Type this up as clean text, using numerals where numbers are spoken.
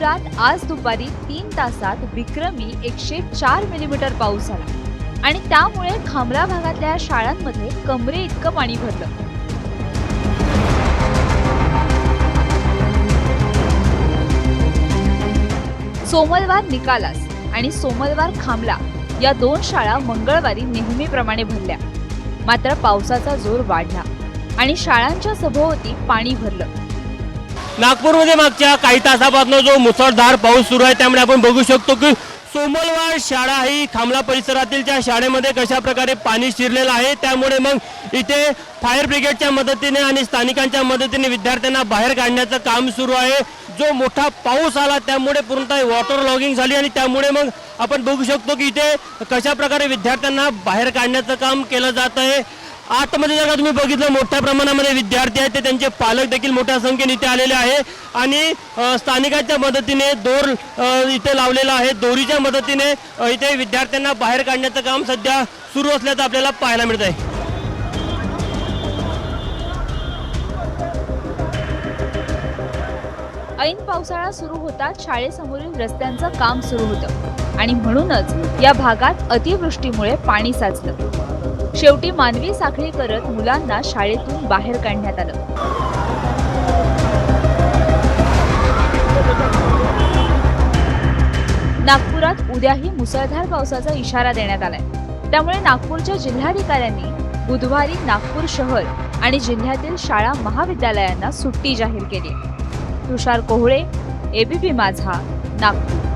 नागपुरात आज दुपारी 3 तासात विक्रमी 104 मिलीमीटर पाऊस झाला आणि त्यामुळे खामला भागातल्या शाळांमध्ये कमरे इतकं पाणी भरलं। सोमवार निकालास आणि सोमवार खामला या दोन शाळा मंगळवारी नेहमीप्रमाणे भरल्या। मात्र पावसाचा जोर वाढला आणि शाळांच्या सभोवती पाणी भरलं। नागपूरमध्ये मागच्या काही तासापासून जो मुसळधार पाऊस सुरू आहे त्यामुळे आपण बघू शकतो की सोमवार शाळा ही खामला परिसरातील त्या शाळेमध्ये कशा प्रकारे पाणी शिरलेलं आहे। त्यामुळे मग इथे फायर ब्रिगेडच्या मदतीने आणि स्थानिकांच्या मदतीने विद्यार्थ्यांना बाहेर काढण्याचं काम सुरू आहे। जो मोठा पाऊस आला त्यामुळे पूर्णतः वॉटर लॉगिंग झाली आणि त्यामुळे मग आपण बघू शकतो की इथे कशा प्रकारे विद्यार्थ्यांना बाहेर काढण्याचं काम केलं जात आहे। आतमध्ये जर का तुम्ही बघितलं मोठ्या प्रमाणामध्ये विद्यार्थी आहेत ते त्यांचे पालक देखील मोठ्या संख्येने इथे आलेले आहे आणि स्थानिकांच्या मदतीने दोर इथे लावलेला आहे। दोरीच्या मदतीने इथे विद्यार्थ्यांना बाहेर काढण्याचं काम सध्या सुरू असल्याचं आपल्याला पाहायला मिळत आहे। ऐन पावसाळा सुरू होताच शाळेसमोरील रस्त्यांचं काम सुरू होतं आणि म्हणूनच या भागात अतिवृष्टीमुळे पाणी साचलं। शेवटी मानवी साखळी करत मुलांना शाळेतून बाहेर काढण्यात आलं। नागपुरात उद्याही मुसळधार पावसाचा इशारा देण्यात आलाय। त्यामुळे नागपूरच्या जिल्हाधिकाऱ्यांनी बुधवारी नागपूर शहर आणि जिल्ह्यातील शाळा महाविद्यालयांना सुट्टी जाहीर केली। तुषार कोहळे, एबीपी माझा, नागपूर।